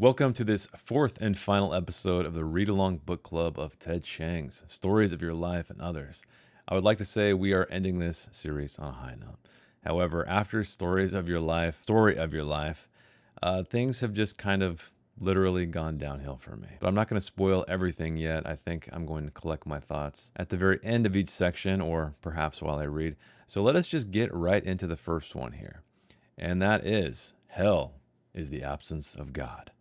Welcome to this fourth and final episode of the Read Along Book Club of Ted Chiang's Stories of Your Life and Others. I would like to say we are ending this series on a high note. However, after story of your life, things have just kind of literally gone downhill for me. But I'm not going to spoil everything yet. I think I'm going to collect my thoughts at the very end of each section, or perhaps while I read. So let us just get right into the first one here. And that is, Hell is the Absence of God.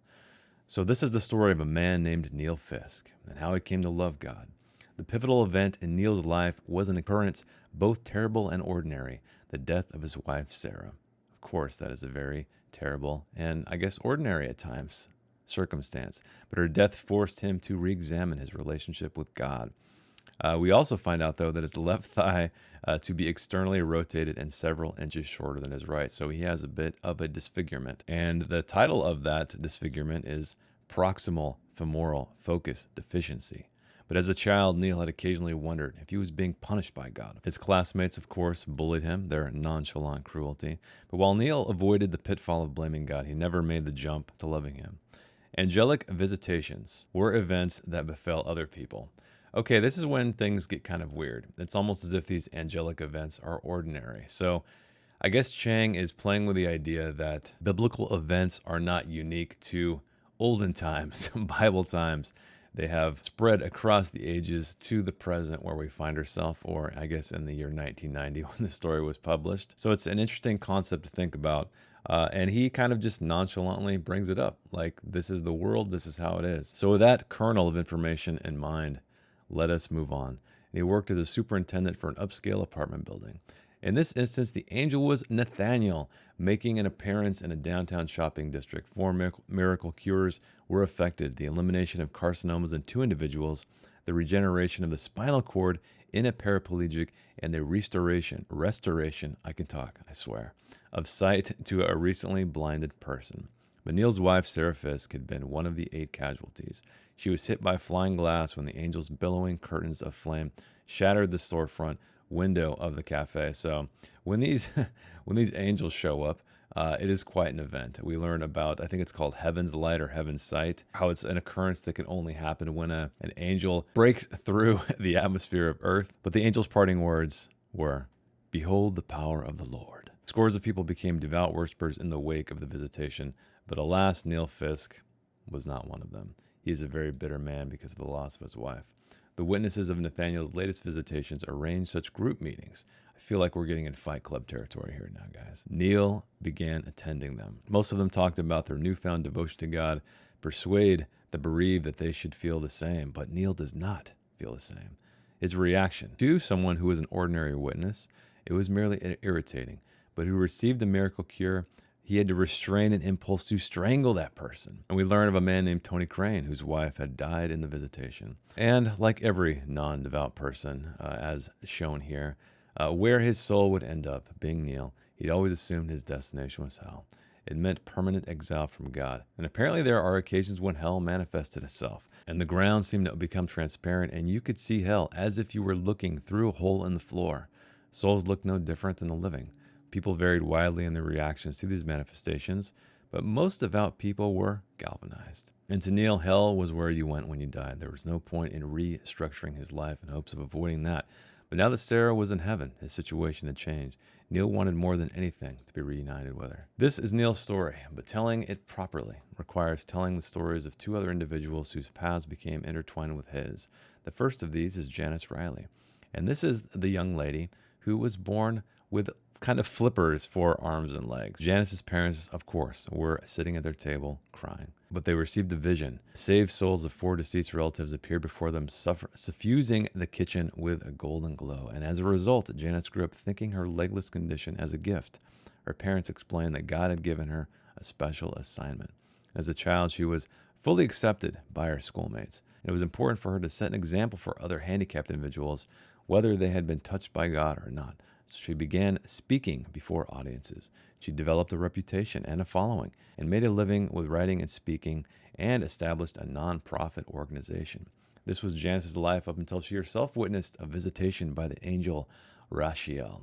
So this is the story of a man named Neil Fisk and how he came to love God. The pivotal event in Neil's life was an occurrence both terrible and ordinary, the death of his wife, Sarah. Of course, that is a very terrible and I guess ordinary at times circumstance, but her death forced him to re-examine his relationship with God. We also find out, though, that his left thigh to be externally rotated and several inches shorter than his right. So he has a bit of a disfigurement. And the title of that disfigurement is Proximal Femoral Focus Deficiency. But as a child, Neil had occasionally wondered if he was being punished by God. His classmates, of course, bullied him, their nonchalant cruelty. But while Neil avoided the pitfall of blaming God, he never made the jump to loving him. Angelic visitations were events that befell other people. Okay, this is when things get kind of weird. It's almost as if these angelic events are ordinary. So I guess Chiang is playing with the idea that biblical events are not unique to olden times, Bible times. They have spread across the ages to the present where we find ourselves, or I guess in the year 1990 when the story was published. So it's an interesting concept to think about. And he kind of just nonchalantly brings it up. Like, this is the world, this is how it is. So with that kernel of information in mind, let us move on. And he worked as a superintendent for an upscale apartment building. In this instance, the angel was Nathaniel, making an appearance in a downtown shopping district. 4 miracle cures were effected: the elimination of carcinomas in 2 individuals, the regeneration of the spinal cord in a paraplegic, and the restoration, I can talk, I swear, of sight to a recently blinded person. But Neil's wife, Sarah Fisk, had been one of the 8 casualties. She was hit by flying glass when the angel's billowing curtains of flame shattered the storefront window of the cafe. So when these when these angels show up, it is quite an event. We learn about, I think it's called Heaven's Light or Heaven's Sight, how it's an occurrence that can only happen when an angel breaks through the atmosphere of earth. But the angel's parting words were, "Behold the power of the Lord." Scores of people became devout worshippers in the wake of the visitation, but alas, Neil Fisk was not one of them. He is a very bitter man because of the loss of his wife. The witnesses of Nathaniel's latest visitations arranged such group meetings. I feel like we're getting in Fight Club territory here now, guys. Neil began attending them. Most of them talked about their newfound devotion to God, persuade the bereaved that they should feel the same, but Neil does not feel the same. His reaction to someone who was an ordinary witness, it was merely irritating, but who received the miracle cure, he had to restrain an impulse to strangle that person. And we learn of a man named Tony Crane, whose wife had died in the visitation. And like every non-devout person, as shown here, where his soul would end up, being Neil, he'd always assumed his destination was hell. It meant permanent exile from God. And apparently there are occasions when hell manifested itself, and the ground seemed to become transparent, and you could see hell as if you were looking through a hole in the floor. Souls looked no different than the living. People varied widely in their reactions to these manifestations, but most devout people were galvanized. And to Neil, hell was where you went when you died. There was no point in restructuring his life in hopes of avoiding that. But now that Sarah was in heaven, his situation had changed. Neil wanted more than anything to be reunited with her. This is Neil's story, but telling it properly requires telling the stories of 2 other individuals whose paths became intertwined with his. The first of these is Janice Riley. And this is the young lady who was born with kind of flippers for arms and legs. Janice's parents, of course, were sitting at their table crying, but they received a vision. Saved souls of 4 deceased relatives appeared before them, suffusing the kitchen with a golden glow. And as a result, Janice grew up thinking her legless condition as a gift. Her parents explained that God had given her a special assignment. As a child, she was fully accepted by her schoolmates. It was important for her to set an example for other handicapped individuals, whether they had been touched by God or not. So she began speaking before audiences. She developed a reputation and a following, and made a living with writing and speaking, and established a non-profit organization. This was Janice's life up until she herself witnessed a visitation by the angel Rachiel.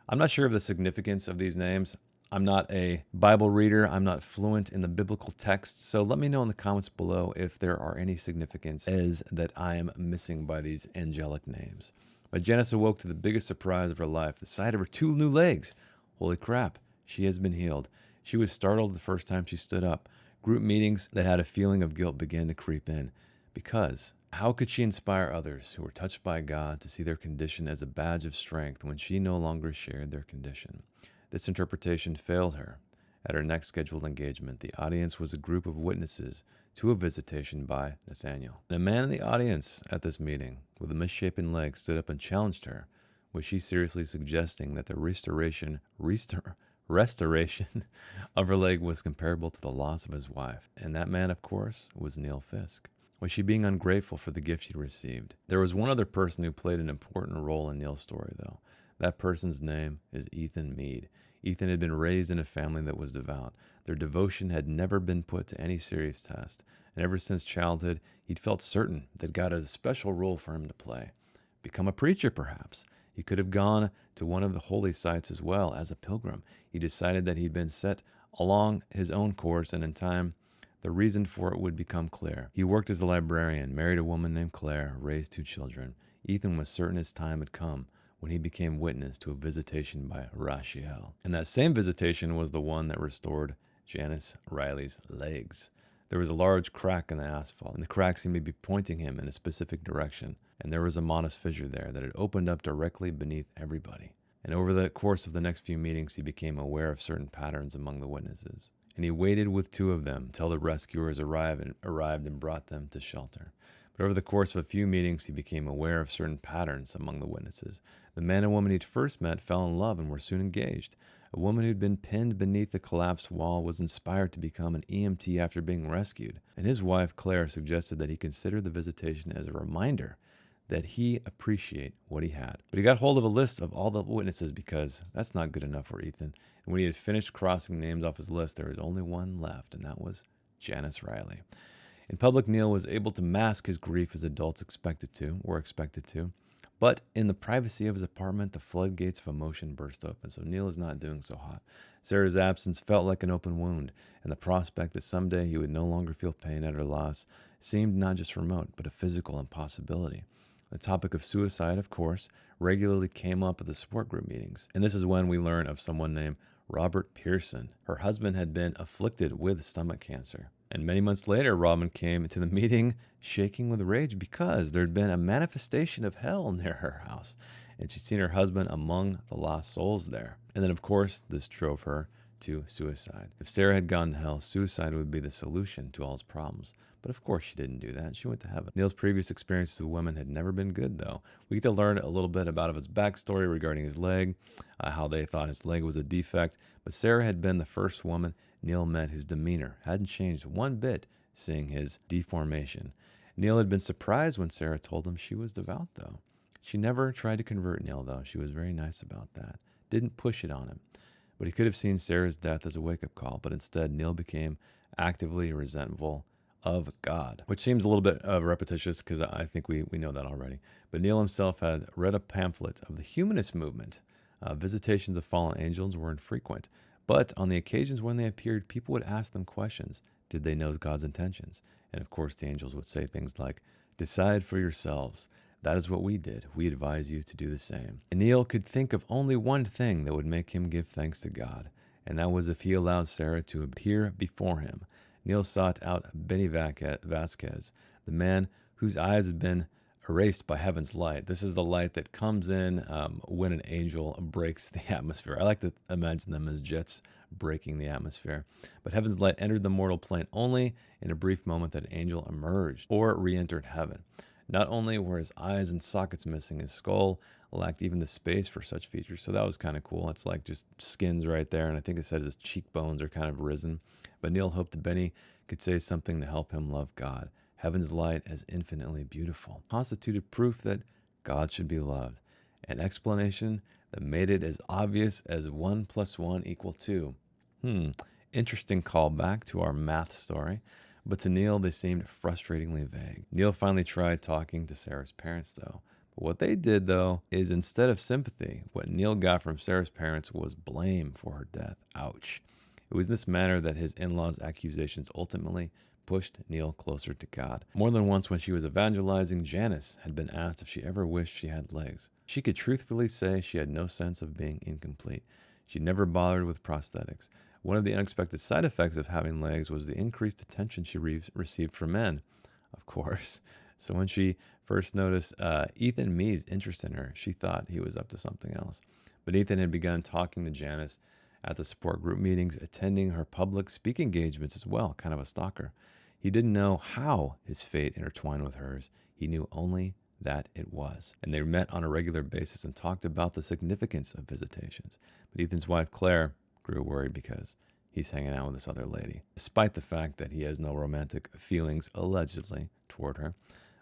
I'm not sure of the significance of these names. I'm not a Bible reader. I'm not fluent in the biblical text. So let me know in the comments below if there are any significances that I am missing by these angelic names. But Janice awoke to the biggest surprise of her life, the sight of her 2 new legs. Holy crap, she has been healed. She was startled the first time she stood up. Group meetings that had a feeling of guilt began to creep in. Because how could she inspire others who were touched by God to see their condition as a badge of strength when she no longer shared their condition? This interpretation failed her. At her next scheduled engagement, the audience was a group of witnesses to a visitation by Nathaniel. And a man in the audience at this meeting with a misshapen leg stood up and challenged her. Was she seriously suggesting that the restoration of her leg was comparable to the loss of his wife? And that man, of course, was Neil Fisk. Was she being ungrateful for the gift she'd received? There was one other person who played an important role in Neil's story, though. That person's name is Ethan Mead. Ethan had been raised in a family that was devout. Their devotion had never been put to any serious test, and ever since childhood, he'd felt certain that God had a special role for him to play. Become a preacher, perhaps. He could have gone to one of the holy sites as well as a pilgrim. He decided that he'd been set along his own course, and in time, the reason for it would become clear. He worked as a librarian, married a woman named Claire, raised 2 children. Ethan was certain his time had come when he became witness to a visitation by Rachiel. And that same visitation was the one that restored Janice Riley's legs. There was a large crack in the asphalt, and the crack seemed to be pointing him in a specific direction. And there was a modest fissure there that had opened up directly beneath everybody. And over the course of the next few meetings, he became aware of certain patterns among the witnesses. And he waited with 2 of them till the rescuers arrived and brought them to shelter. But over the course of a few meetings, he became aware of certain patterns among the witnesses. The man and woman he'd first met fell in love and were soon engaged. A woman who'd been pinned beneath the collapsed wall was inspired to become an EMT after being rescued. And his wife, Claire, suggested that he consider the visitation as a reminder that he appreciate what he had. But he got hold of a list of all the witnesses because that's not good enough for Ethan. And when he had finished crossing names off his list, there was only one left, and that was Janice Riley. In public, Neil was able to mask his grief as adults expected to. But in the privacy of his apartment, the floodgates of emotion burst open, so Neil is not doing so hot. Sarah's absence felt like an open wound, and the prospect that someday he would no longer feel pain at her loss seemed not just remote, but a physical impossibility. The topic of suicide, of course, regularly came up at the support group meetings. And this is when we learn of someone named Robert Pearson. Her husband had been afflicted with stomach cancer. And many months later, Robin came to the meeting shaking with rage because there had been a manifestation of hell near her house. And she'd seen her husband among the lost souls there. And then, of course, this drove her to suicide. If Sarah had gone to hell, suicide would be the solution to all his problems. But of course she didn't do that. She went to heaven. Neil's previous experiences with women had never been good, though. We get to learn a little bit about his backstory regarding his leg, how they thought his leg was a defect. But Sarah had been the first woman Neil met whose demeanor hadn't changed one bit, seeing his deformation. Neil had been surprised when Sarah told him she was devout, though. She never tried to convert Neil, though. She was very nice about that. Didn't push it on him. But he could have seen Sarah's death as a wake-up call, but instead Neil became actively resentful of God, which seems a little bit repetitious because I think we know that already. But Neil himself had read a pamphlet of the humanist movement. Visitations of fallen angels were infrequent, but on the occasions when they appeared, people would ask them questions. Did they know God's intentions? And of course, the angels would say things like, "Decide for yourselves. That is what we did. We advise you to do the same." And Neil could think of only one thing that would make him give thanks to God, and that was if he allowed Sarah to appear before him. Neil sought out Benny Vasquez, the man whose eyes had been erased by heaven's light. This is the light that comes in when an angel breaks the atmosphere. I like to imagine them as jets breaking the atmosphere. But heaven's light entered the mortal plane only in a brief moment that an angel emerged or re-entered heaven. Not only were his eyes and sockets missing, his skull lacked even the space for such features. So that was kind of cool. It's like just skins right there. And I think it said his cheekbones are kind of risen. But Neil hoped that Benny could say something to help him love God. Heaven's light as infinitely beautiful constituted proof that God should be loved. An explanation that made it as obvious as 1 + 1 = 2. Interesting callback to our math story. But to Neil, they seemed frustratingly vague. Neil finally tried talking to Sarah's parents, though, But what they did, though, is instead of sympathy, what Neil got from Sarah's parents was blame for her death. Ouch. It was in this manner that his in laws' accusations ultimately pushed Neil closer to God. More than once, when she was evangelizing, Janice had been asked if she ever wished she had legs. She could truthfully say she had no sense of being incomplete. She never bothered with prosthetics. One of the unexpected side effects of having legs was the increased attention she received from men, of course. So when she first noticed Ethan Mead's interest in her, she thought he was up to something else. But Ethan had begun talking to Janice at the support group meetings, attending her public speaking engagements as well, kind of a stalker. He didn't know how his fate intertwined with hers. He knew only that it was. And they met on a regular basis and talked about the significance of visitations. But Ethan's wife, Claire, grew worried because he's hanging out with this other lady, despite the fact that he has no romantic feelings, allegedly, toward her.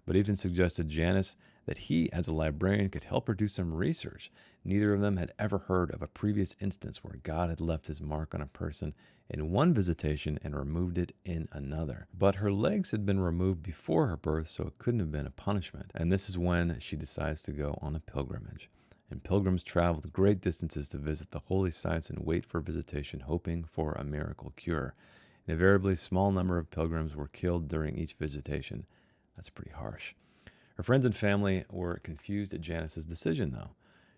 But Ethan suggested Janice that he, as a librarian, could help her do some research. Neither of them had ever heard of a previous instance where God had left his mark on a person in one visitation and removed it in another. But her legs had been removed before her birth, so it couldn't have been a punishment. And this is when she decides to go on a pilgrimage. And pilgrims traveled great distances to visit the holy sites and wait for visitation, hoping for a miracle cure. An invariably small number of pilgrims were killed during each visitation. That's pretty harsh. Her friends and family were confused at Janice's decision, though.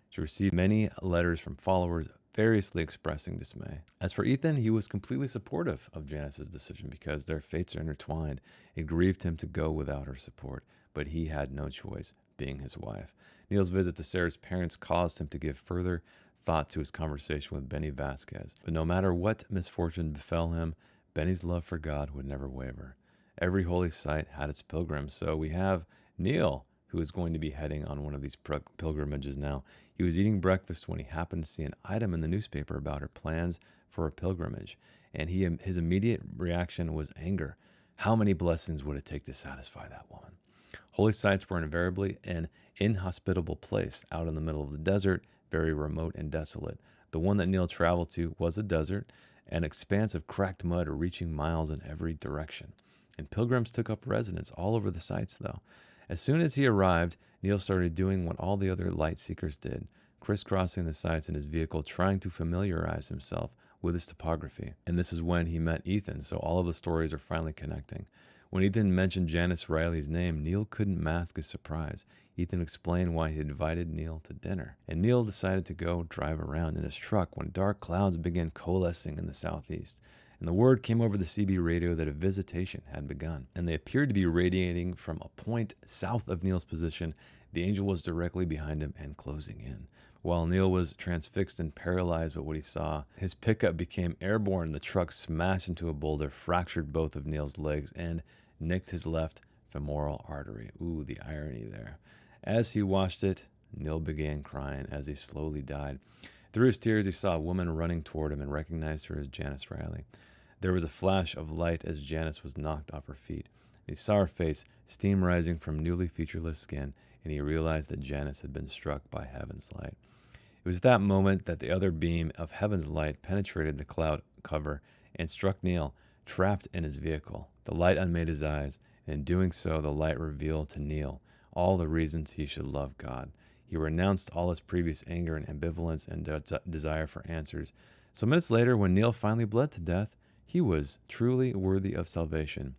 She received many letters from followers variously expressing dismay. As for Ethan, he was completely supportive of Janice's decision because their fates are intertwined. It grieved him to go without her support, but he had no choice, being his wife. Neil's visit to Sarah's parents caused him to give further thought to his conversation with Benny Vasquez. But no matter what misfortune befell him, Benny's love for God would never waver. Every holy site had its pilgrims, so we have Neil, who is going to be heading on one of these pilgrimages now. He was eating breakfast when he happened to see an item in the newspaper about her plans for a pilgrimage, and his immediate reaction was anger. How many blessings would it take to satisfy that woman? Holy sites were invariably an inhospitable place out in the middle of the desert, very remote and desolate. The one that Neil traveled to was a desert, an expanse of cracked mud reaching miles in every direction. And pilgrims took up residence all over the sites, though. As soon as he arrived, Neil started doing what all the other light seekers did, crisscrossing the sites in his vehicle, trying to familiarize himself with its topography. And this is when he met Ethan, so all of the stories are finally connecting. When Ethan mentioned Janice Riley's name, Neil couldn't mask his surprise. Ethan explained why he invited Neil to dinner, and Neil decided to go drive around in his truck when dark clouds began coalescing in the southeast. And the word came over the CB radio that a visitation had begun, and they appeared to be radiating from a point south of Neil's position. The angel was directly behind him and closing in. While Neil was transfixed and paralyzed by what he saw, his pickup became airborne. The truck smashed into a boulder, fractured both of Neil's legs, and nicked his left femoral artery. Ooh, the irony there. As he watched it, Neil began crying as he slowly died. Through his tears, he saw a woman running toward him and recognized her as Janice Riley. There was a flash of light as Janice was knocked off her feet. He saw her face, steam rising from newly featureless skin, and he realized that Janice had been struck by heaven's light. It was that moment that the other beam of heaven's light penetrated the cloud cover and struck Neil, trapped in his vehicle. The light unmade his eyes, and in doing so, the light revealed to Neil all the reasons he should love God. He renounced all his previous anger and ambivalence and desire for answers. So minutes later, when Neil finally bled to death, he was truly worthy of salvation.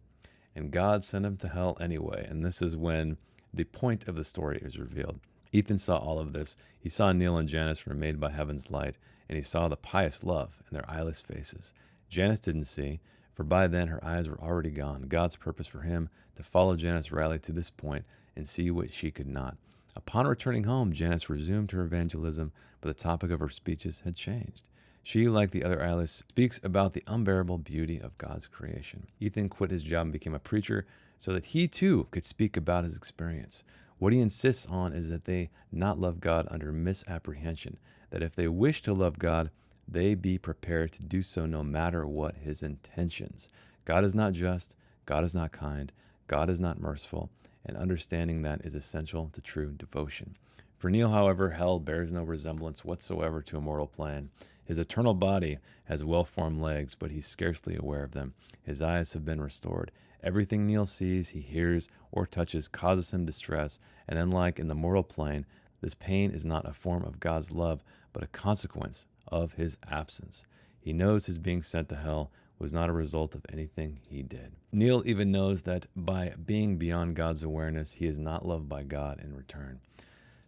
And God sent him to hell anyway. And this is when the point of the story is revealed. Ethan saw all of this. He saw Neil and Janice were made by heaven's light, and he saw the pious love in their eyeless faces. Janice didn't see, for by then her eyes were already gone. God's purpose for him to follow Janice Riley to this point and see what she could not. Upon returning home, Janice resumed her evangelism, but the topic of her speeches had changed. She, like the other eyeless, speaks about the unbearable beauty of God's creation. Ethan quit his job and became a preacher so that he too could speak about his experience. What he insists on is that they not love God under misapprehension, that if they wish to love God, they be prepared to do so no matter what his intentions. God is not just, God is not kind, God is not merciful, and understanding that is essential to true devotion. For Neil, however, hell bears no resemblance whatsoever to a mortal plane. His eternal body has well-formed legs, but he's scarcely aware of them. His eyes have been restored. Everything Neil sees, he hears, or touches causes him distress, and unlike in the mortal plane, this pain is not a form of God's love, but a consequence of his absence. He knows his being sent to hell was not a result of anything he did. Neil even knows that by being beyond God's awareness, he is not loved by God in return.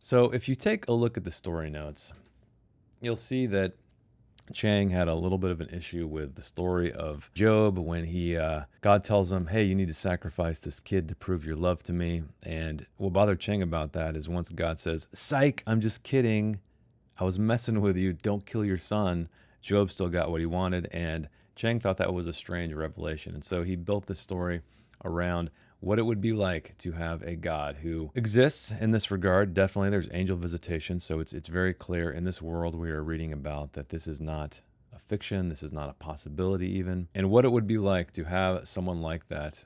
So if you take a look at the story notes, you'll see that Chiang had a little bit of an issue with the story of Job when God tells him, hey, you need to sacrifice this kid to prove your love to me. And what bothered Chiang about that is once God says, psych, I'm just kidding. I was messing with you. Don't kill your son. Job still got what he wanted. And Chiang thought that was a strange revelation. And so he built this story around what it would be like to have a God who exists in this regard. Definitely there's angel visitation, so it's very clear in this world we are reading about that this is not a fiction, this is not a possibility even, and what it would be like to have someone like that.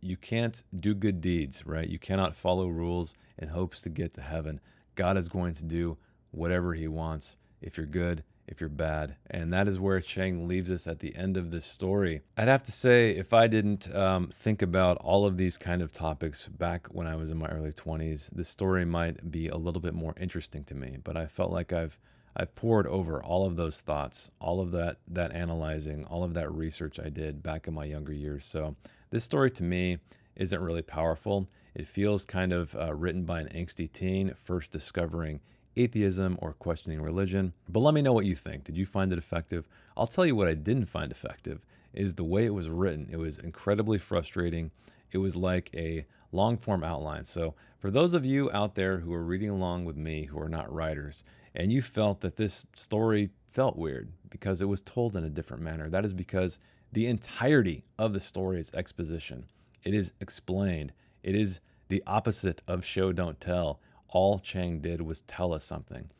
You can't do good deeds, right? You cannot follow rules in hopes to get to heaven. God is going to do whatever he wants if you're good, if you're bad. And that is where Chiang leaves us at the end of this story. I'd have to say, if I didn't think about all of these kind of topics back when I was in my early 20s, this story might be a little bit more interesting to me. But I felt like I've poured over all of those thoughts, all of that analyzing, all of that research I did back in my younger years. So this story to me isn't really powerful. It feels kind of written by an angsty teen first discovering atheism or questioning religion. But let me know what you think. Did you find it effective? I'll tell you what I didn't find effective is the way it was written. It was incredibly frustrating. It was like a long form outline. So for those of you out there who are reading along with me who are not writers and you felt that this story felt weird because it was told in a different manner, that is because the entirety of the story is exposition. It is explained. It is the opposite of show don't tell. All Chiang did was tell us something.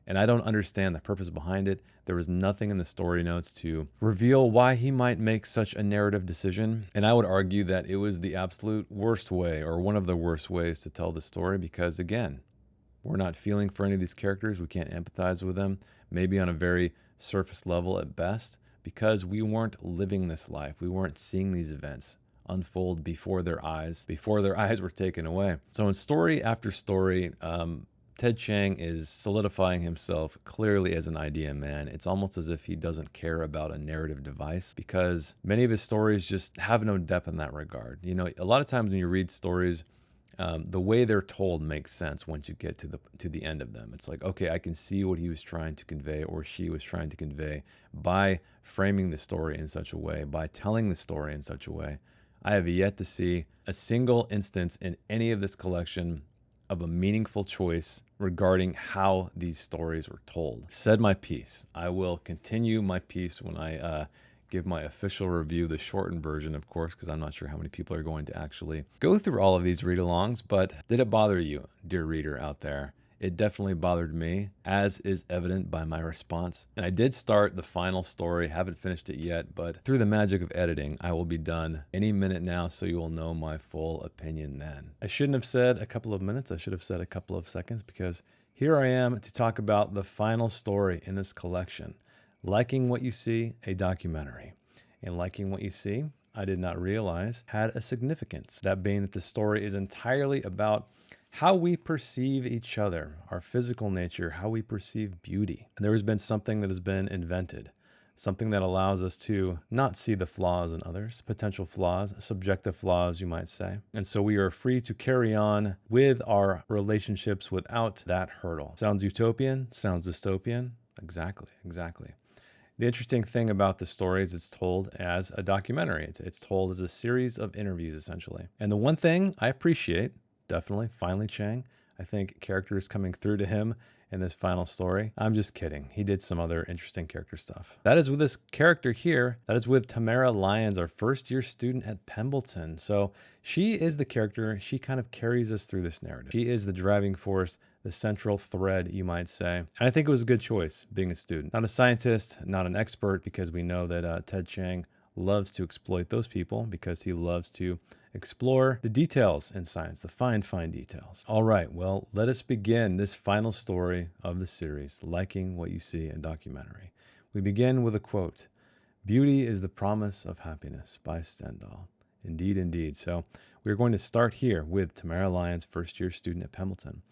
And I don't understand the purpose behind it. There was nothing in the story notes to reveal why he might make such a narrative decision. And I would argue that it was the absolute worst way, or one of the worst ways to tell the story, because again, we're not feeling for any of these characters. We can't empathize with them, maybe on a very surface level at best, because we weren't living this life. We weren't seeing these events unfold before their eyes were taken away. So in story after story, Ted Chiang is solidifying himself clearly as an idea man. It's almost as if he doesn't care about a narrative device because many of his stories just have no depth in that regard. You know, a lot of times when you read stories, the way they're told makes sense once you get to the end of them. It's like, okay, I can see what he was trying to convey or she was trying to convey by framing the story in such a way, by telling the story in such a way. I have yet to see a single instance in any of this collection of a meaningful choice regarding how these stories were told. Said my piece. I will continue my piece when I give my official review, the shortened version, of course, because I'm not sure how many people are going to actually go through all of these read-alongs. But did it bother you, dear reader out there? It definitely bothered me, as is evident by my response. And I did start the final story, haven't finished it yet, but through the magic of editing, I will be done any minute now, so you will know my full opinion then. I shouldn't have said a couple of minutes, I should have said a couple of seconds, because here I am to talk about the final story in this collection. Liking What You See, a documentary. And Liking What You See, I did not realize had a significance. That being that the story is entirely about how we perceive each other, our physical nature, how we perceive beauty. And there has been something that has been invented, something that allows us to not see the flaws in others, potential flaws, subjective flaws, you might say. And so we are free to carry on with our relationships without that hurdle. Sounds utopian? Sounds dystopian? Exactly. The interesting thing about the story is it's told as a documentary. It's told as a series of interviews, essentially. And the one thing I appreciate, definitely, finally, Chiang, I think characters coming through to him in this final story. I'm just kidding. He did some other interesting character stuff. That is with this character here. That is with Tamara Lyons, our first-year student at Pembleton. So she is the character. She kind of carries us through this narrative. She is the driving force, the central thread, you might say. And I think it was a good choice being a student. Not a scientist, not an expert, because we know that Ted Chiang loves to exploit those people because he loves to explore the details in science, the fine details. All right, well, let us begin this final story of the series, Liking What You See, a documentary. We begin with a quote, "Beauty is the promise of happiness" by Stendhal. Indeed, indeed. So we're going to start here with Tamara Lyons, first-year student at Pembleton.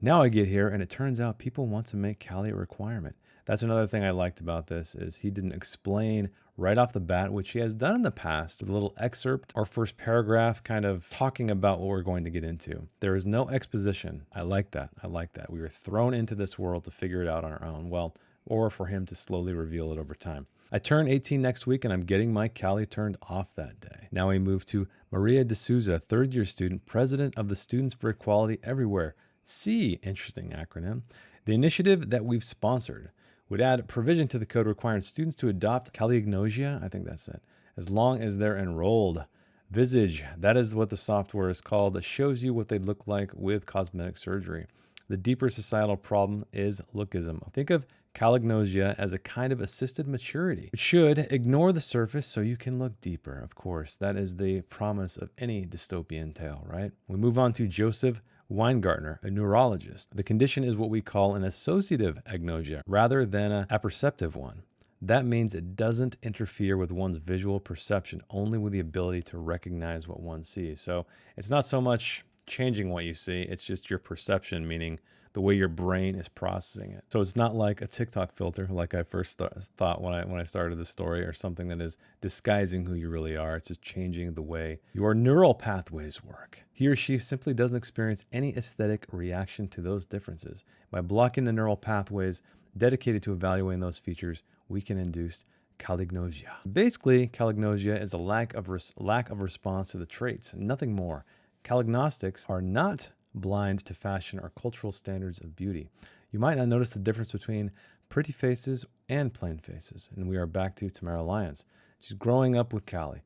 Now I get here, and it turns out people want to make Cali a requirement. That's another thing I liked about this, is he didn't explain right off the bat, which he has done in the past, with a little excerpt or first paragraph kind of talking about what we're going to get into. There is no exposition. I like that. I like that. We were thrown into this world to figure it out on our own. Well, or for him to slowly reveal it over time. I turn 18 next week, and I'm getting my Cali turned off that day. Now we move to Maria D'Souza, third-year student, president of the Students for Equality Everywhere. C, interesting acronym. The initiative that we've sponsored would add provision to the code requiring students to adopt Calignosia, I think that's it, as long as they're enrolled. Visage, that is what the software is called, that shows you what they look like with cosmetic surgery. The deeper societal problem is lookism. Think of Calignosia as a kind of assisted maturity. It should ignore the surface so you can look deeper, of course. That is the promise of any dystopian tale, right? We move on to Joseph Weingartner, a neurologist. The condition is what we call an associative agnosia rather than an apperceptive one. That means it doesn't interfere with one's visual perception, only with the ability to recognize what one sees. So it's not so much changing what you see, it's just your perception, meaning the way your brain is processing it. So it's not like a TikTok filter, like I first thought when I started the story, or something that is disguising who you really are. It's just changing the way your neural pathways work. He or she simply doesn't experience any aesthetic reaction to those differences. By blocking the neural pathways dedicated to evaluating those features, we can induce calignosia. Basically, calignosia is a lack of response to the traits, nothing more. Calignostics are not blind to fashion or cultural standards of beauty. You might not notice the difference between pretty faces and plain faces. And we are back to Tamara Lyons. She's growing up with Cali.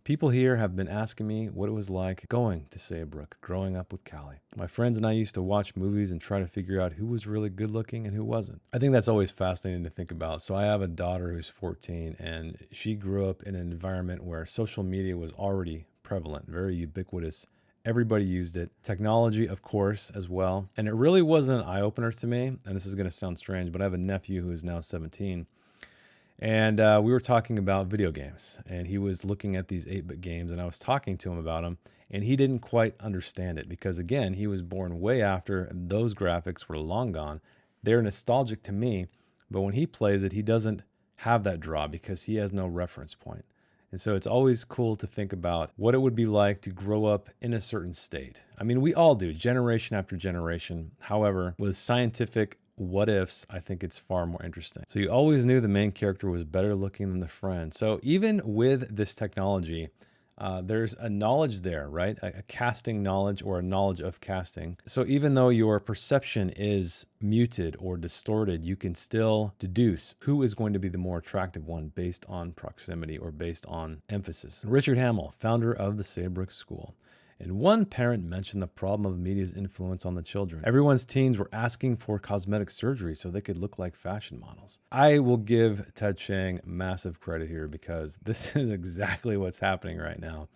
People here have been asking me what it was like going to Saybrook, growing up with Cali. My friends and I used to watch movies and try to figure out who was really good looking and who wasn't. I think that's always fascinating to think about. So I have a daughter who's 14, and she grew up in an environment where social media was already prevalent, very ubiquitous. Everybody used it. Technology, of course, as well. And it really was an eye-opener to me. And this is going to sound strange, but I have a nephew who is now 17. And we were talking about video games. And he was looking at these 8-bit games, and I was talking to him about them. And he didn't quite understand it because, again, he was born way after those graphics were long gone. They're nostalgic to me, but when he plays it, he doesn't have that draw because he has no reference point. And so it's always cool to think about what it would be like to grow up in a certain state. I mean, we all do, generation after generation. However, with scientific what ifs, I think it's far more interesting. So you always knew the main character was better looking than the friend. So even with this technology, there's a knowledge there, right? A casting knowledge, or a knowledge of casting. So even though your perception is muted or distorted, you can still deduce who is going to be the more attractive one based on proximity or based on emphasis. Richard Hamill, founder of the Saybrook School. And one parent mentioned the problem of media's influence on the children. Everyone's teens were asking for cosmetic surgery so they could look like fashion models. I will give Ted Chiang massive credit here, because this is exactly what's happening right now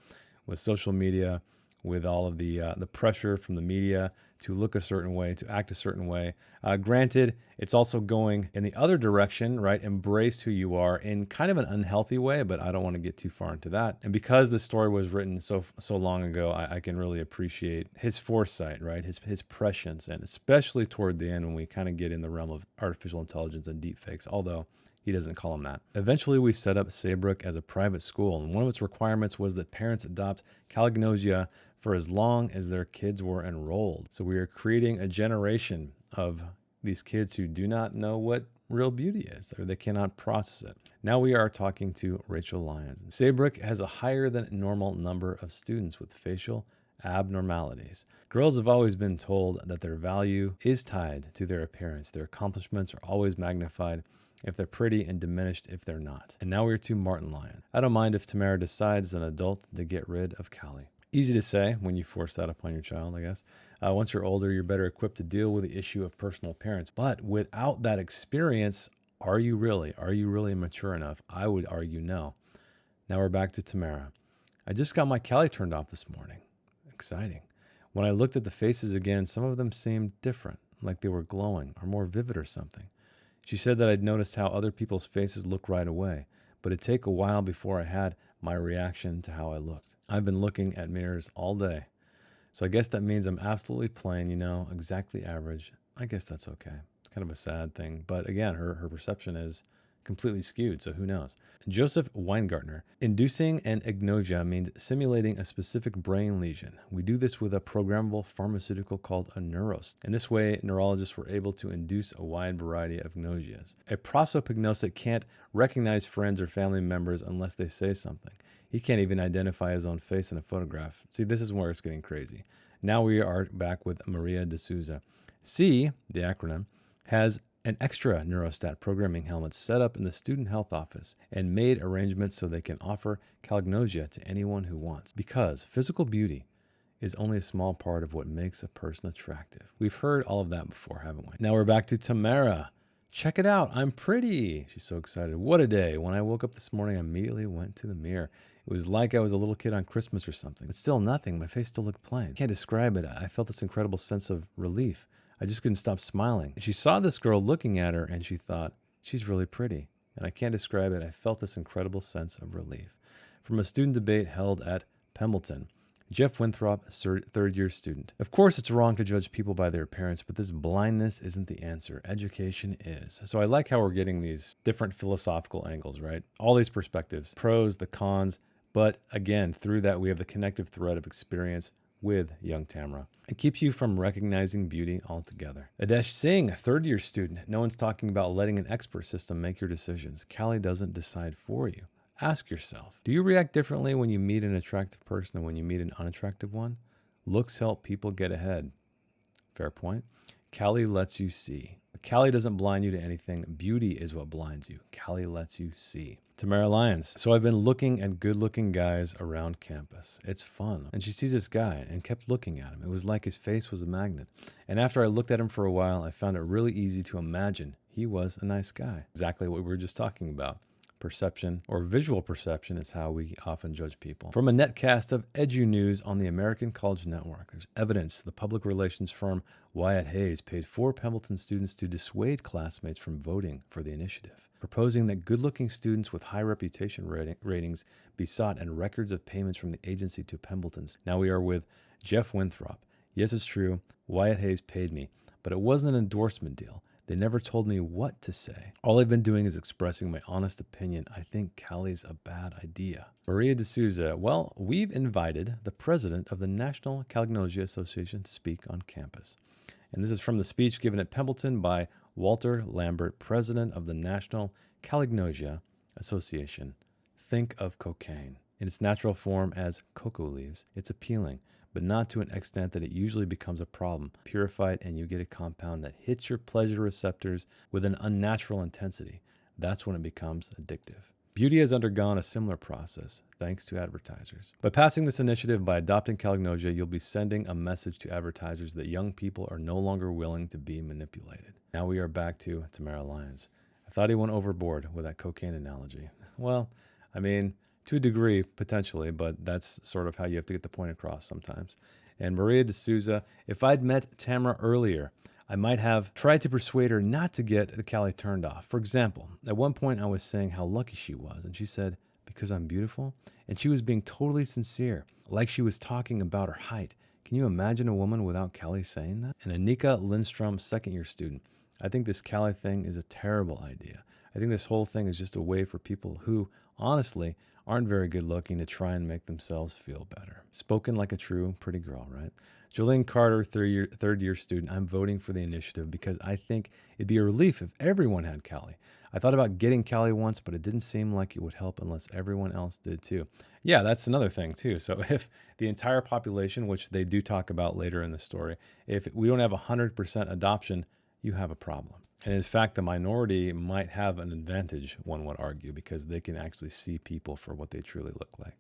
with social media, with all of the pressure from the media to look a certain way, to act a certain way. Granted, it's also going in the other direction, right? Embrace who you are in kind of an unhealthy way, but I don't want to get too far into that. And because the story was written so long ago, I can really appreciate his foresight, right? His prescience, and especially toward the end when we kind of get in the realm of artificial intelligence and deepfakes, although he doesn't call them that. Eventually, we set up Saybrook as a private school, and one of its requirements was that parents adopt calignosia for as long as their kids were enrolled. So we are creating a generation of these kids who do not know what real beauty is, or they cannot process it. Now we are talking to Rachel Lyons. Saybrook has a higher than normal number of students with facial abnormalities. Girls have always been told that their value is tied to their appearance. Their accomplishments are always magnified if they're pretty and diminished if they're not. And now we're to Martin Lyon. I don't mind if Tamara decides as an adult to get rid of Cali. Easy to say when you force that upon your child, I guess. Once you're older, you're better equipped to deal with the issue of personal appearance. But without that experience, are you really mature enough? I would argue no. Now we're back to Tamara. I just got my Cali turned off this morning. Exciting. When I looked at the faces again, some of them seemed different, like they were glowing or more vivid or something. She said that I'd noticed how other people's faces look right away, but it'd take a while before I had my reaction to how I looked. I've been looking at mirrors all day. So I guess that means I'm absolutely plain, exactly average. I guess that's okay. It's kind of a sad thing. But again, her perception is completely skewed, so who knows? Joseph Weingartner. Inducing an agnosia means simulating a specific brain lesion. We do this with a programmable pharmaceutical called a neuros. In this way, neurologists were able to induce a wide variety of gnosias. A prosopagnosis can't recognize friends or family members unless they say something. He can't even identify his own face in a photograph. See, this is where it's getting crazy. Now we are back with Maria de Souza. C, the acronym, has an extra neurostat programming helmet set up in the student health office and made arrangements so they can offer calgnosia to anyone who wants. Because physical beauty is only a small part of what makes a person attractive. We've heard all of that before, haven't we? Now we're back to Tamara. Check it out. I'm pretty. She's so excited. What a day. When I woke up this morning, I immediately went to the mirror. It was like I was a little kid on Christmas or something. But still nothing. My face still looked plain. I can't describe it. I felt this incredible sense of relief. I just couldn't stop smiling. She saw this girl looking at her and she thought, she's really pretty. And I can't describe it. I felt this incredible sense of relief. From a student debate held at Pembleton, Jeff Winthrop, third-year student. Of course, it's wrong to judge people by their appearance, but this blindness isn't the answer. Education is. So I like how we're getting these different philosophical angles, right? All these perspectives, pros, the cons, but again, through that, we have the connective thread of experience with young Tamara. It keeps you from recognizing beauty altogether. Adesh Singh, a third-year student. No one's talking about letting an expert system make your decisions. Callie doesn't decide for you. Ask yourself, do you react differently when you meet an attractive person than when you meet an unattractive one? Looks help people get ahead. Fair point. Callie lets you see. Callie doesn't blind you to anything. Beauty is what blinds you. Callie lets you see. Tamara Lyons. So I've been looking at good-looking guys around campus. It's fun. And she sees this guy and kept looking at him. It was like his face was a magnet. And after I looked at him for a while, I found it really easy to imagine he was a nice guy. Exactly what we were just talking about. Perception or visual perception is how we often judge people. From a netcast of Edu News on the American College Network, there's evidence the public relations firm Wyatt Hayes paid 4 Pembleton students to dissuade classmates from voting for the initiative, proposing that good-looking students with high reputation ratings be sought and records of payments from the agency to Pembletons. Now we are with Jeff Winthrop. Yes, it's true. Wyatt Hayes paid me, but it wasn't an endorsement deal. They never told me what to say. All I've been doing is expressing my honest opinion. I think Callie's a bad idea. Maria de Souza. Well, we've invited the president of the National Calgnosia Association to speak on campus. And this is from the speech given at Pembleton by Walter Lambert, president of the National Calgnosia Association. Think of cocaine. In its natural form as cocoa leaves, it's appealing, but not to an extent that it usually becomes a problem. Purified and you get a compound that hits your pleasure receptors with an unnatural intensity. That's when it becomes addictive. Beauty has undergone a similar process, thanks to advertisers. By passing this initiative by adopting Calgnosia, you'll be sending a message to advertisers that young people are no longer willing to be manipulated. Now we are back to Tamara Lyons. I thought he went overboard with that cocaine analogy. Well, I mean, to a degree, potentially, but that's sort of how you have to get the point across sometimes. And Maria de Souza, if I'd met Tamara earlier, I might have tried to persuade her not to get the Callie turned off. For example, at one point I was saying how lucky she was, and she said, because I'm beautiful? And she was being totally sincere, like she was talking about her height. Can you imagine a woman without Callie saying that? And Anika Lindstrom, second-year student, I think this Callie thing is a terrible idea. I think this whole thing is just a way for people who, honestly, aren't very good looking to try and make themselves feel better. Spoken like a true pretty girl, right? Jolene Carter, third year student. I'm voting for the initiative because I think it'd be a relief if everyone had Callie. I thought about getting Callie once, but it didn't seem like it would help unless everyone else did too. Yeah, that's another thing too. So if the entire population, which they do talk about later in the story, if we don't have 100% adoption, you have a problem. And in fact, the minority might have an advantage, one would argue, because they can actually see people for what they truly look like.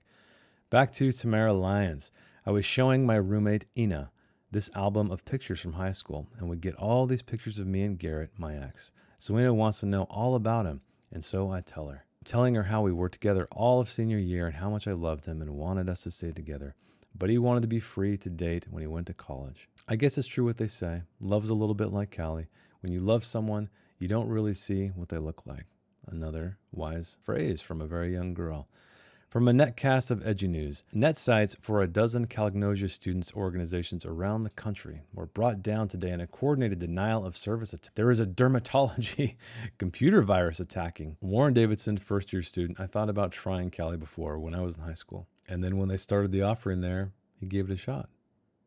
Back to Tamara Lyons. I was showing my roommate, Ina, this album of pictures from high school, and we get all these pictures of me and Garrett, my ex. So Ina wants to know all about him, and so I tell her. I'm telling her how we worked together all of senior year and how much I loved him and wanted us to stay together. But he wanted to be free to date when he went to college. I guess it's true what they say. Love's a little bit like Callie. When you love someone, you don't really see what they look like. Another wise phrase from a very young girl. From a netcast of EduNews, net sites for a dozen Kalagnosia students' organizations around the country were brought down today in a coordinated denial of service attack. There is a dermatology computer virus attacking. Warren Davidson, first-year student, I thought about trying Cali before when I was in high school. And then when they started the offering there, he gave it a shot.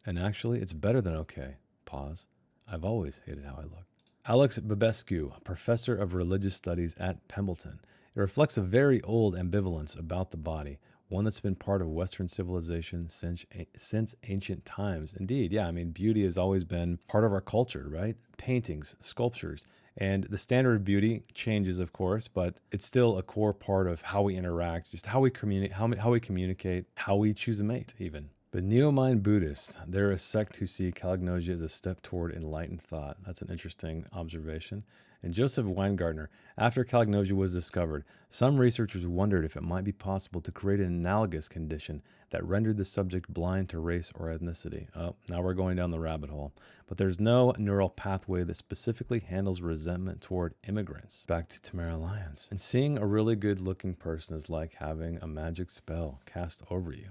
And actually, it's better than okay. Pause. I've always hated how I look. Alex Babescu, professor of religious studies at Pembleton. It reflects a very old ambivalence about the body, one that's been part of Western civilization since ancient times. Indeed, yeah, I mean, beauty has always been part of our culture, right? Paintings, sculptures, and the standard of beauty changes, of course, but it's still a core part of how we interact, just how we communicate, how we choose a mate, even. The Neo-Mind Buddhists, they're a sect who see Kalagnosia as a step toward enlightened thought. That's an interesting observation. And Joseph Weingartner, after Kalagnosia was discovered, some researchers wondered if it might be possible to create an analogous condition that rendered the subject blind to race or ethnicity. Oh, now we're going down the rabbit hole. But there's no neural pathway that specifically handles resentment toward immigrants. Back to Tamara Lyons. And seeing a really good-looking person is like having a magic spell cast over you.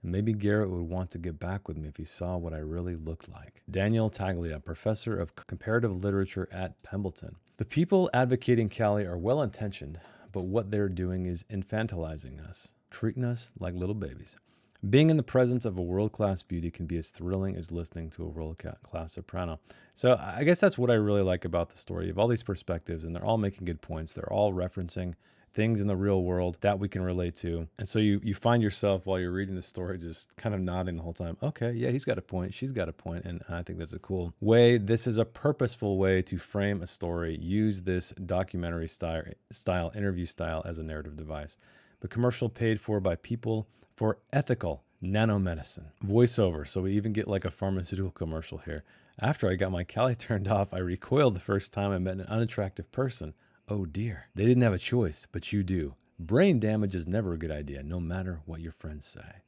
Maybe Garrett would want to get back with me if he saw what I really looked like. Daniel Taglia, professor of comparative literature at Pembleton. The people advocating Cali are well-intentioned, but what they're doing is infantilizing us, treating us like little babies. Being in the presence of a world-class beauty can be as thrilling as listening to a world-class soprano. So I guess that's what I really like about the story. You have all these perspectives, and they're all making good points. They're all referencing things in the real world that we can relate to. And so you find yourself while you're reading the story just kind of nodding the whole time. Okay, yeah, he's got a point. She's got a point. And I think that's a cool way. This is a purposeful way to frame a story. Use this documentary style, interview style as a narrative device. The commercial paid for by people for ethical nanomedicine. Voiceover. So we even get like a pharmaceutical commercial here. After I got my Cali turned off, I recoiled the first time I met an unattractive person. Oh dear. They didn't have a choice, but you do. Brain damage is never a good idea, no matter what your friends say.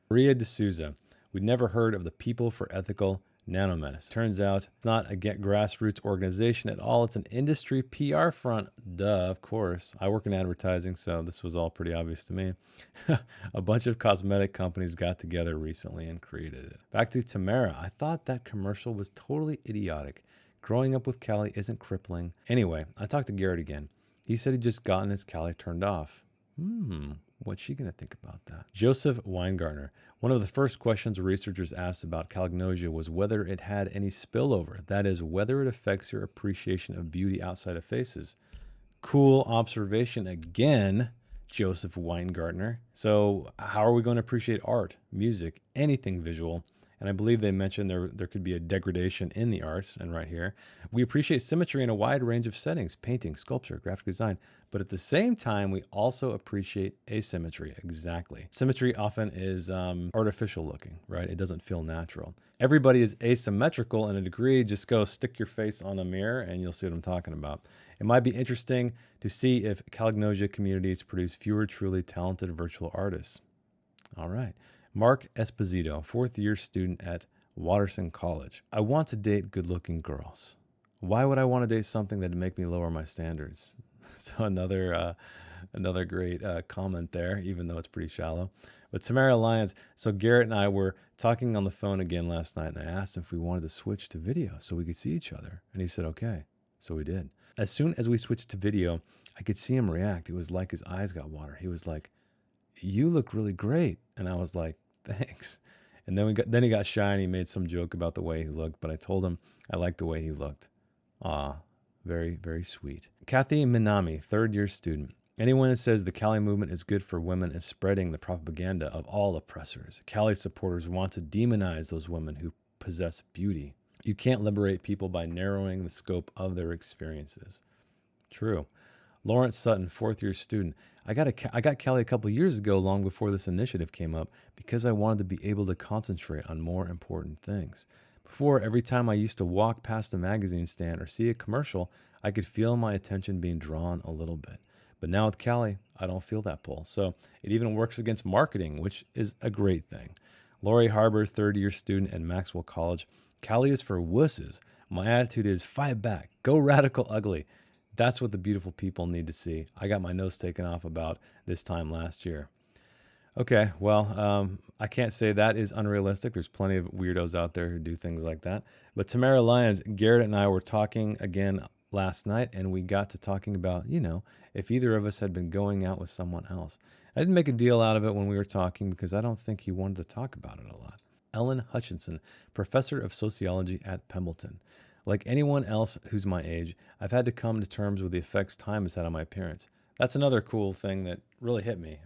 Maria D'Souza. We'd never heard of the People for Ethical Nanomedicine. Turns out it's not a grassroots organization at all. It's an industry PR front. Duh, of course. I work in advertising, so this was all pretty obvious to me. A bunch of cosmetic companies got together recently and created it. Back to Tamara. I thought that commercial was totally idiotic. Growing up with Cali isn't crippling. Anyway, I talked to Garrett again. He said he'd just gotten his Cali turned off. What's she going to think about that? Joseph Weingartner. One of the first questions researchers asked about Kalagnosia was whether it had any spillover. That is, whether it affects your appreciation of beauty outside of faces. Cool observation again, Joseph Weingartner. So how are we going to appreciate art, music, anything visual? And I believe they mentioned there could be a degradation in the arts, and right here. We appreciate symmetry in a wide range of settings, painting, sculpture, graphic design, but at the same time, we also appreciate asymmetry, exactly. Symmetry often is artificial looking, right? It doesn't feel natural. Everybody is asymmetrical in a degree. Just go stick your face on a mirror and you'll see what I'm talking about. It might be interesting to see if Kalagnosia communities produce fewer truly talented virtual artists. All right. Mark Esposito, fourth-year student at Watterson College. I want to date good-looking girls. Why would I want to date something that would make me lower my standards? So another great comment there, even though it's pretty shallow. But Tamara Lyons, so Garrett and I were talking on the phone again last night, and I asked him if we wanted to switch to video so we could see each other. And he said, okay. So we did. As soon as we switched to video, I could see him react. It was like his eyes got water. He was like, you look really great. And I was like, thanks. And then he got shy and he made some joke about the way he looked, but I told him I liked the way he looked. Very, very sweet. Kathy Minami, third-year student. Anyone who says the Cali movement is good for women is spreading the propaganda of all oppressors. Cali supporters want to demonize those women who possess beauty. You can't liberate people by narrowing the scope of their experiences. True. Lawrence Sutton, fourth-year student. I got Cali a couple years ago, long before this initiative came up, because I wanted to be able to concentrate on more important things. Before, every time I used to walk past a magazine stand or see a commercial, I could feel my attention being drawn a little bit. But now with Cali, I don't feel that pull. So it even works against marketing, which is a great thing. Laurie Harbor, third-year student at Maxwell College. Cali is for wusses. My attitude is fight back, go radical ugly. That's what the beautiful people need to see. I got my nose taken off about this time last year. Okay, well, I can't say that is unrealistic. There's plenty of weirdos out there who do things like that. But Tamara Lyons, Garrett and I were talking again last night, and we got to talking about, if either of us had been going out with someone else. I didn't make a deal out of it when we were talking because I don't think he wanted to talk about it a lot. Ellen Hutchinson, professor of sociology at Pembleton. Like anyone else who's my age, I've had to come to terms with the effects time has had on my appearance. That's another cool thing that really hit me.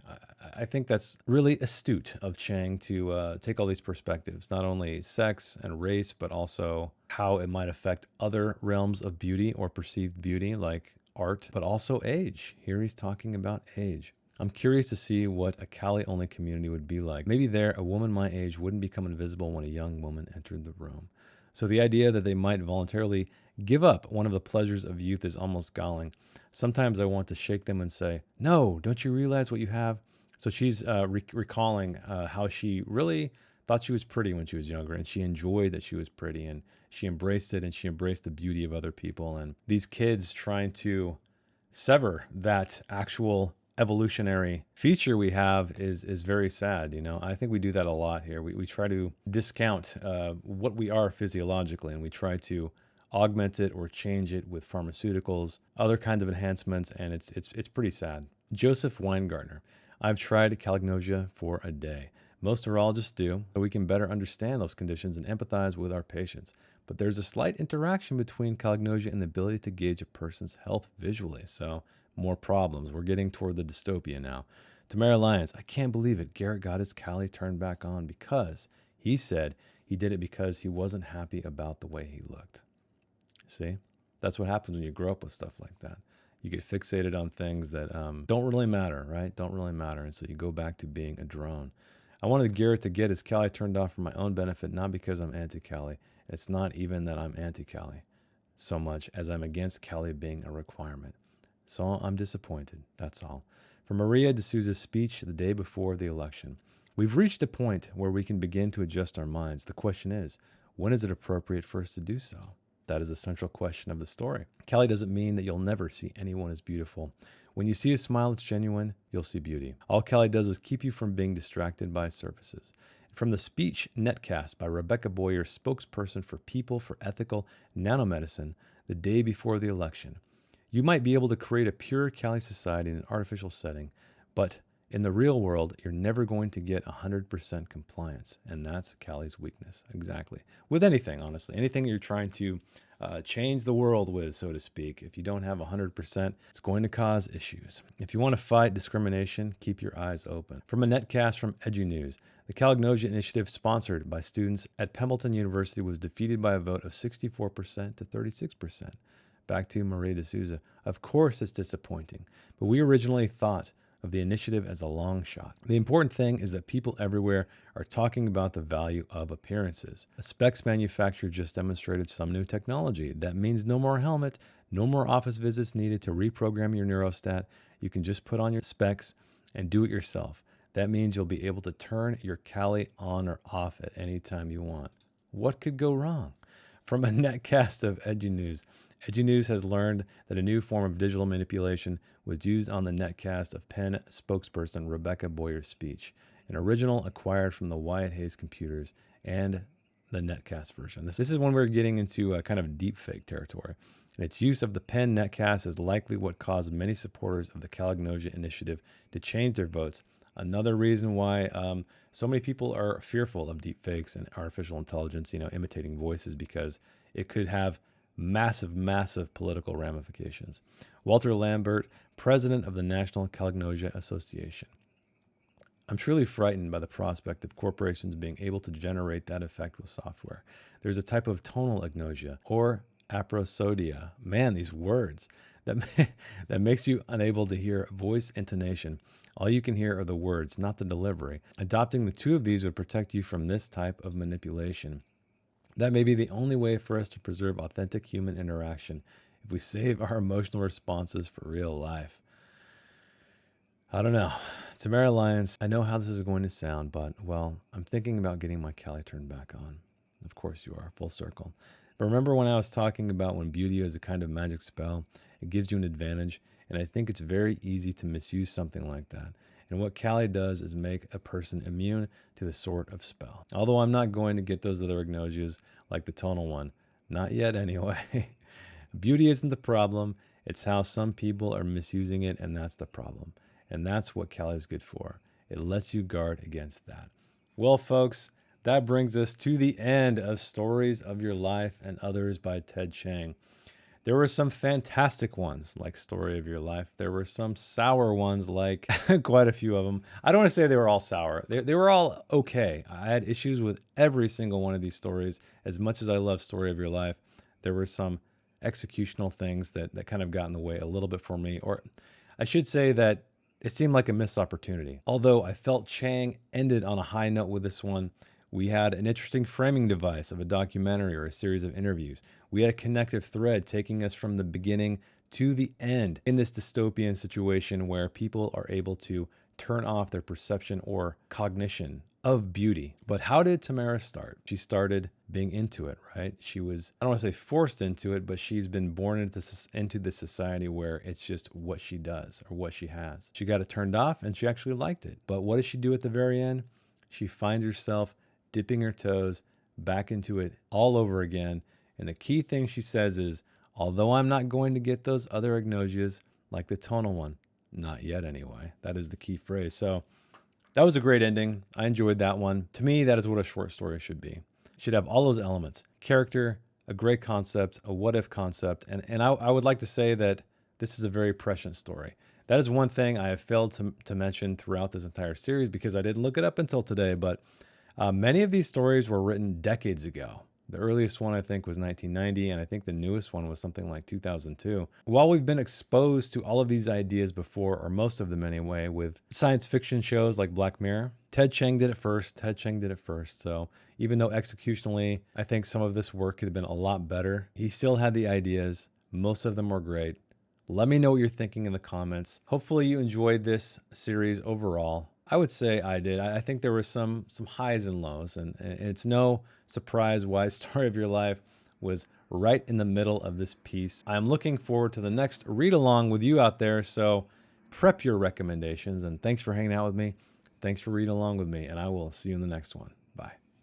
I think that's really astute of Chiang to take all these perspectives, not only sex and race, but also how it might affect other realms of beauty or perceived beauty, like art, but also age. Here he's talking about age. I'm curious to see what a Cali-only community would be like. Maybe there, a woman my age wouldn't become invisible when a young woman entered the room. So the idea that they might voluntarily give up one of the pleasures of youth is almost galling. Sometimes I want to shake them and say, no, don't you realize what you have? So she's recalling how she really thought she was pretty when she was younger, and she enjoyed that she was pretty, and she embraced it, and she embraced the beauty of other people. And these kids trying to sever that actual evolutionary feature we have is very sad. I think we do that a lot here. We try to discount what we are physiologically, and we try to augment it or change it with pharmaceuticals, other kinds of enhancements, and it's pretty sad. Joseph Weingartner. I've tried calagnosia for a day. Most neurologists do, so we can better understand those conditions and empathize with our patients. But there's a slight interaction between calagnosia and the ability to gauge a person's health visually. So more problems. We're getting toward the dystopia now. Tamara Lyons, I can't believe it. Garrett got his Cali turned back on because he said he did it because he wasn't happy about the way he looked. See? That's what happens when you grow up with stuff like that. You get fixated on things that don't really matter, right? Don't really matter. And so you go back to being a drone. I wanted Garrett to get his Cali turned off for my own benefit, not because I'm anti-Cali. It's not even that I'm anti-Cali so much as I'm against Cali being a requirement. So I'm disappointed, that's all. From Maria D'Souza's speech the day before the election, we've reached a point where we can begin to adjust our minds. The question is, when is it appropriate for us to do so? That is the central question of the story. Cali doesn't mean that you'll never see anyone as beautiful. When you see a smile that's genuine, you'll see beauty. All Cali does is keep you from being distracted by surfaces. From the speech netcast by Rebecca Boyer, spokesperson for People for Ethical Nanomedicine, the day before the election, you might be able to create a pure Cali society in an artificial setting, but in the real world, you're never going to get 100% compliance, and that's Cali's weakness, exactly. With anything, honestly, anything you're trying to change the world with, so to speak, if you don't have 100%, it's going to cause issues. If you want to fight discrimination, keep your eyes open. From a netcast from EduNews, the Calagnosia Initiative, sponsored by students at Pembleton University, was defeated by a vote of 64% to 36%. Back to Maria D'Souza. Of course it's disappointing, but we originally thought of the initiative as a long shot. The important thing is that people everywhere are talking about the value of appearances. A specs manufacturer just demonstrated some new technology. That means no more helmet, no more office visits needed to reprogram your neurostat. You can just put on your specs and do it yourself. That means you'll be able to turn your Cali on or off at any time you want. What could go wrong? From a netcast of EduNews, EduNews has learned that a new form of digital manipulation was used on the netcast of Penn spokesperson Rebecca Boyer's speech, an original acquired from the Wyatt Hayes computers and the netcast version. This is when we're getting into a kind of deepfake territory. And its use of the Penn netcast is likely what caused many supporters of the Calagnosia initiative to change their votes. Another reason why so many people are fearful of deepfakes and artificial intelligence, imitating voices, because it could have massive political ramifications. Walter Lambert, president of the National Calagnosia Association. I'm truly frightened by the prospect of corporations being able to generate that effect with software. There's a type of tonal agnosia or aprosodia. Man, these words that makes you unable to hear voice intonation. All you can hear are the words, not the delivery. Adopting the two of these would protect you from this type of manipulation. That may be the only way for us to preserve authentic human interaction if we save our emotional responses for real life. I don't know. Tamara Lyons, I know how this is going to sound, but, well, I'm thinking about getting my Cali turned back on. Of course you are, full circle. But remember when I was talking about when beauty is a kind of magic spell? It gives you an advantage, and I think it's very easy to misuse something like that. And what Callie does is make a person immune to the sort of spell. Although I'm not going to get those other agnosias like the tonal one. Not yet, anyway. Beauty isn't the problem. It's how some people are misusing it, and that's the problem. And that's what Callie's good for. It lets you guard against that. Well, folks, that brings us to the end of Stories of Your Life and Others by Ted Chiang. There were some fantastic ones like Story of Your Life. There were some sour ones like quite a few of them. I don't want to say they were all sour. They were all okay. I had issues with every single one of these stories. As much as I love Story of Your Life, there were some executional things that kind of got in the way a little bit for me. Or I should say that it seemed like a missed opportunity. Although I felt Chiang ended on a high note with this one. We had an interesting framing device of a documentary or a series of interviews. We had a connective thread taking us from the beginning to the end in this dystopian situation where people are able to turn off their perception or cognition of beauty. But how did Tamara start? She started being into it, right? She was, I don't want to say forced into it, but she's been born into this society where it's just what she does or what she has. She got it turned off and she actually liked it. But what does she do at the very end? She finds herself dipping her toes back into it all over again. And the key thing she says is, although I'm not going to get those other agnosias like the tonal one, not yet anyway. That is the key phrase. So that was a great ending. I enjoyed that one. To me, that is what a short story should be. It should have all those elements: character, a great concept, a what if concept. And I would like to say that this is a very prescient story. That is one thing I have failed to mention throughout this entire series because I didn't look it up until today, but many of these stories were written decades ago. The earliest one, I think, was 1990, and I think the newest one was something like 2002. While we've been exposed to all of these ideas before, or most of them anyway, with science fiction shows like Black Mirror, Ted Chiang did it first. So even though executionally, I think some of this work could have been a lot better, he still had the ideas. Most of them were great. Let me know what you're thinking in the comments. Hopefully you enjoyed this series overall. I would say I did. I think there were some highs and lows, and it's no surprise why Story of Your Life was right in the middle of this piece. I'm looking forward to the next read along with you out there, so prep your recommendations, and thanks for hanging out with me. Thanks for reading along with me, and I will see you in the next one.